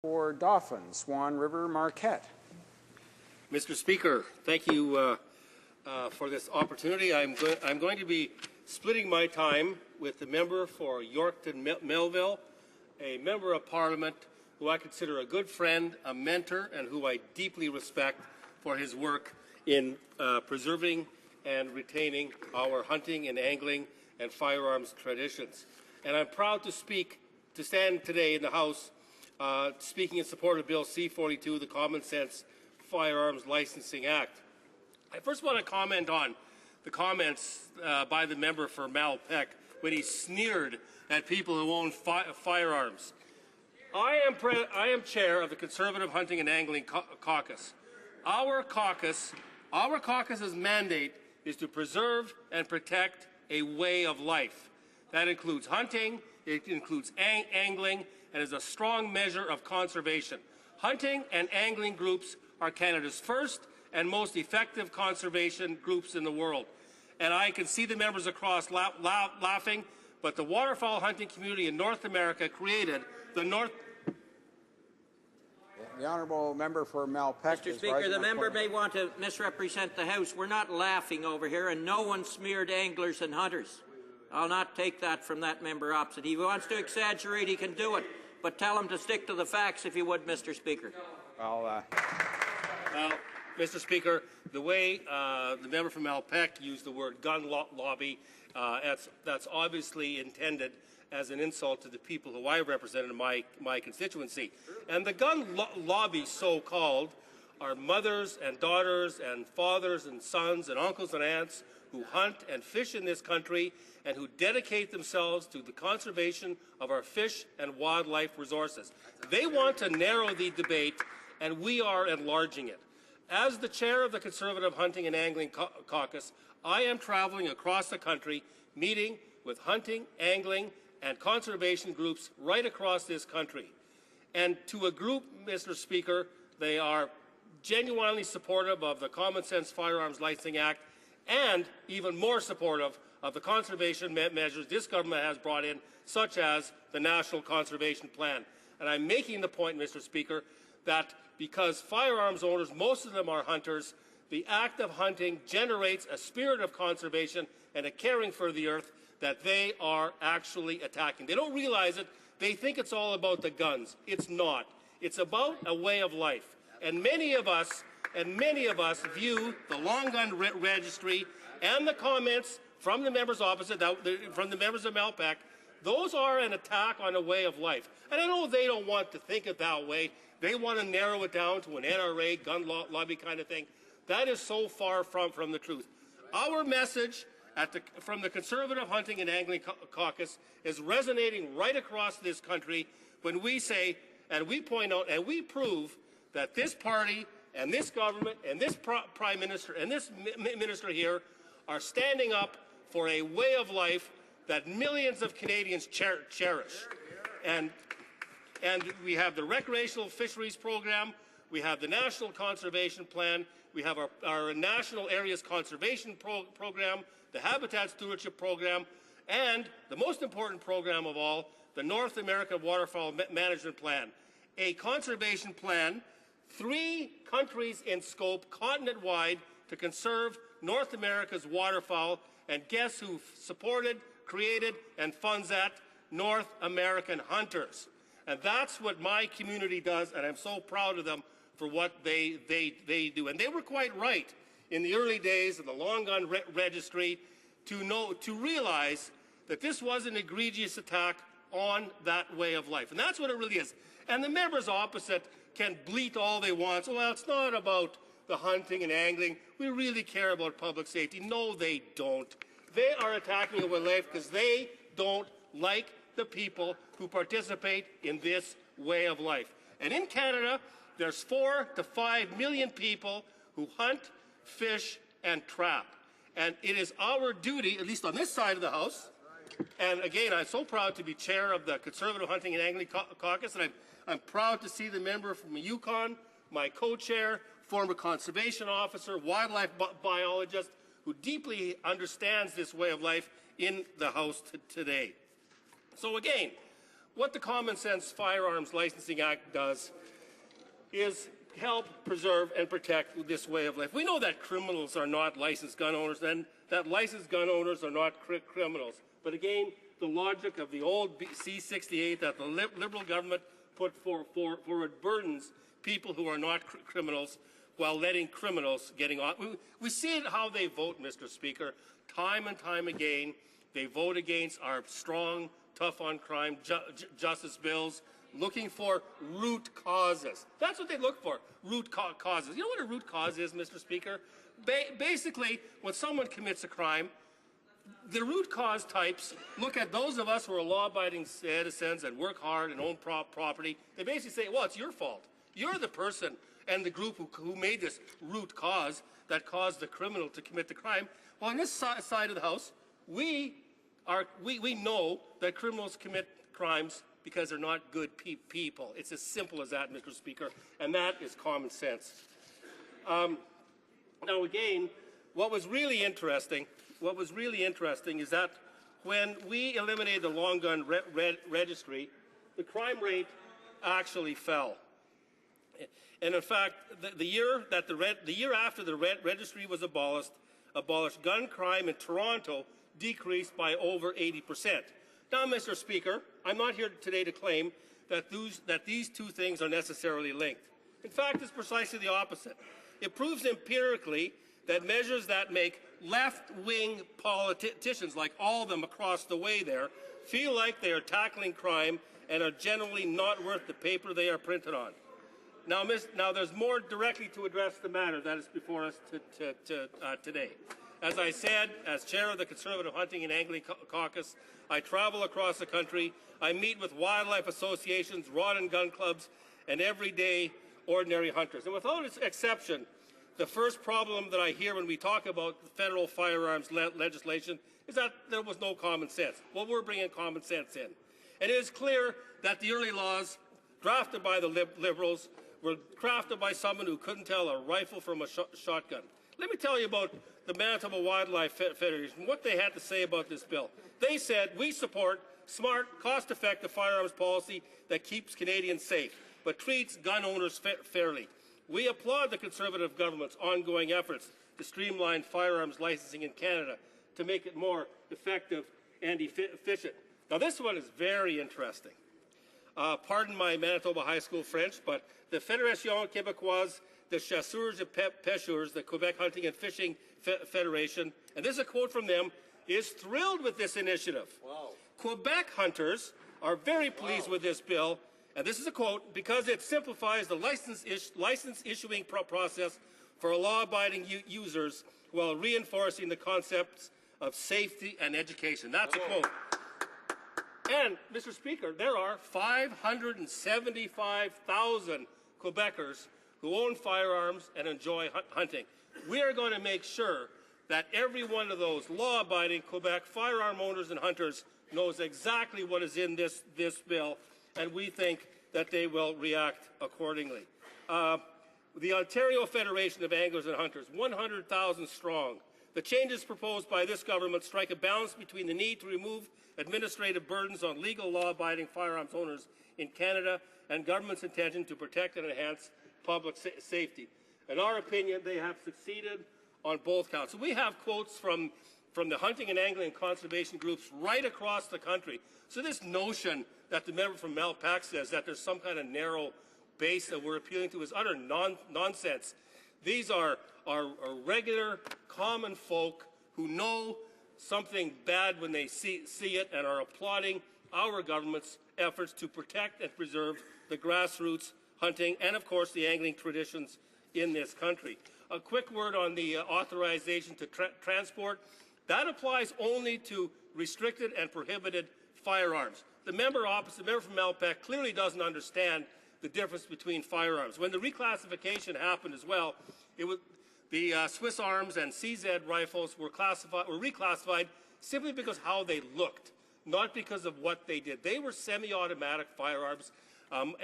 For Dauphin, Swan River, Marquette. Mr. Speaker, thank you for this opportunity. I'm going to be splitting my time with the member for Yorkton Melville, a member of Parliament who I consider a good friend, a mentor, and who I deeply respect for his work in preserving and retaining our hunting and angling and firearms traditions. And I'm proud to stand today in the House speaking in support of Bill C42, the Common Sense Firearms Licensing Act. I first want to comment on the comments by the member for Malpeque when he sneered at people who own firearms. I am chair of the Conservative Hunting and Angling Caucus. Our caucus's mandate is to preserve and protect a way of life. That includes hunting, it includes angling, and is a strong measure of conservation. Hunting and angling groups are Canada's first and most effective conservation groups in the world. And I can see the members across laughing, but the waterfowl hunting community in North America created the North... The honourable member for Malpeque. Mr. Speaker, the member may want to misrepresent the House. We're not laughing over here, and no one smeared anglers and hunters. I'll not take that from that member opposite. If he wants to exaggerate, he can do it. But tell him to stick to the facts, if you would, Mr. Speaker. Well, Mr. Speaker, the way the member from Malpeque used the word gun lobby, that's obviously intended as an insult to the people who I represent in my constituency. And the gun lobby, so-called, are mothers and daughters and fathers and sons and uncles and aunts who hunt and fish in this country and who dedicate themselves to the conservation of our fish and wildlife resources. They want to narrow the debate, and we are enlarging it. As the chair of the Conservative Hunting and Angling Caucus, I am traveling across the country, meeting with hunting, angling, and conservation groups right across this country. And to a group, Mr. Speaker, they are genuinely supportive of the Common Sense Firearms Licensing Act and even more supportive of the conservation measures this government has brought in, such as the National Conservation Plan. And I'm making the point, Mr. Speaker, that because firearms owners, most of them are hunters, the act of hunting generates a spirit of conservation and a caring for the earth that they are actually attacking. They don't realize it. They think it's all about the guns. It's not. It's about a way of life. And many of us view the long gun registry and the comments from the members opposite, from the members of Malpeque, those are an attack on a way of life. And I know they don't want to think it that way. They want to narrow it down to an NRA, gun lobby kind of thing. That is so far from the truth. Our message from the Conservative Hunting and Angling Caucus is resonating right across this country when we say, and we point out, and we prove that this party and this government and this Prime Minister and this Minister here are standing up for a way of life that millions of Canadians cherish. And we have the Recreational Fisheries Program, we have the National Conservation Plan, we have our National Areas Conservation Program, the Habitat Stewardship Program, and the most important program of all, the North American Waterfowl Management Plan, a conservation plan, 3 countries in scope, continent-wide, to conserve North America's waterfowl, and guess who supported, created, and funds that? North American hunters. And that's what my community does, and I'm so proud of them for what they do. And they were quite right in the early days of the long gun registry to realize that this was an egregious attack on that way of life. And that's what it really is. And the members opposite can bleat all they want. Well, it's not about the hunting and angling. We really care about public safety. No, they don't. They are attacking a way of life because they don't like the people who participate in this way of life. And in Canada, there's 4 to 5 million people who hunt, fish, and trap. And it is our duty, at least on this side of the House, and again, I'm so proud to be chair of the Conservative Hunting and Angling Caucus, and I'm proud to see the member from Yukon, my co-chair, former conservation officer, wildlife biologist, who deeply understands this way of life in the House today. So again, what the Common Sense Firearms Licensing Act does is help preserve and protect this way of life. We know that criminals are not licensed gun owners and that licensed gun owners are not criminals. But again, the logic of the old C68 that the Liberal government put forward burdens people who are not criminals while letting criminals getting off. We see it how they vote, Mr. Speaker. Time and time again, they vote against our strong, tough on crime justice bills, looking for root causes. That's what they look for, root causes. You know what a root cause is, Mr. Speaker? Basically, when someone commits a crime, the root cause types look at those of us who are law-abiding citizens and work hard and own property. They basically say, well, it's your fault. You're the person and the group who made this root cause that caused the criminal to commit the crime. Well, on this side of the House, we know that criminals commit crimes because they're not good people. It's as simple as that, Mr. Speaker, and that is common sense. Now, again, what was really interesting is that when we eliminated the long gun registry, the crime rate actually fell. And in fact, the year after the registry was abolished, gun crime in Toronto decreased by over 80%. Now, Mr. Speaker, I'm not here today to claim that these two things are necessarily linked. In fact, it's precisely the opposite. It proves empirically that measures that make left-wing politicians, like all of them across the way there, feel like they are tackling crime and are generally not worth the paper they are printed on. Now, there's more directly to address the matter that is before us today. As I said, as chair of the Conservative Hunting and Angling Caucus, I travel across the country. I meet with wildlife associations, rod and gun clubs, and everyday ordinary hunters. And without exception, the first problem that I hear when we talk about federal firearms legislation is that there was no common sense. Well, we're bringing common sense in. And it is clear that the early laws drafted by the Liberals were crafted by someone who couldn't tell a rifle from a shotgun. Let me tell you about the Manitoba Wildlife Federation, what they had to say about this bill. They said, we support smart, cost-effective firearms policy that keeps Canadians safe, but treats gun owners fairly. We applaud the Conservative government's ongoing efforts to streamline firearms licensing in Canada to make it more effective and efficient. Now, this one is very interesting. Pardon my Manitoba High School French, but the Fédération Québécoise des Chasseurs et Pêcheurs, the Quebec Hunting and Fishing Federation, and this is a quote from them, is thrilled with this initiative. Wow. Quebec hunters are very pleased with this bill, and this is a quote, because it simplifies the license issuing process for law-abiding users while reinforcing the concepts of safety and education. That's a quote. And, Mr. Speaker, there are 575,000 Quebecers who own firearms and enjoy hunting. We are going to make sure that every one of those law-abiding Quebec firearm owners and hunters knows exactly what is in this bill, and we think that they will react accordingly. The Ontario Federation of Anglers and Hunters, 100,000 strong. The changes proposed by this government strike a balance between the need to remove administrative burdens on legal law-abiding firearms owners in Canada and government's intention to protect and enhance public safety. In our opinion, they have succeeded on both counts. So we have quotes from the hunting and angling and conservation groups right across the country. So this notion that the member from Malpeque says that there's some kind of narrow base that we're appealing to is utter nonsense. These are regular, common folk who know something bad when they see it and are applauding our government's efforts to protect and preserve the grassroots hunting and, of course, the angling traditions in this country. A quick word on the authorization to transport. That applies only to restricted and prohibited firearms. The member opposite, the member from Malpeque, clearly doesn't understand the difference between firearms. When the reclassification happened as well, the Swiss Arms and CZ rifles were reclassified simply because how they looked, not because of what they did. They were semi-automatic firearms, and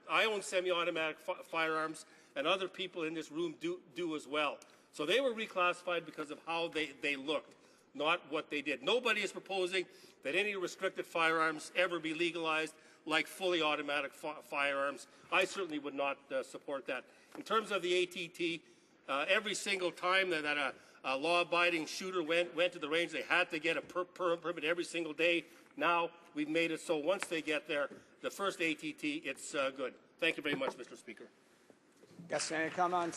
I own semi-automatic firearms, and other people in this room do as well. So they were reclassified because of how they looked, not what they did. Nobody is proposing that any restricted firearms ever be legalized, like fully automatic firearms. I certainly would not support that. In terms of the ATT, every single time that a law-abiding shooter went to the range, they had to get a permit every single day. Now we've made it so once they get there, the first ATT, it's good. Thank you very much, Mr. Speaker. Guess any comment?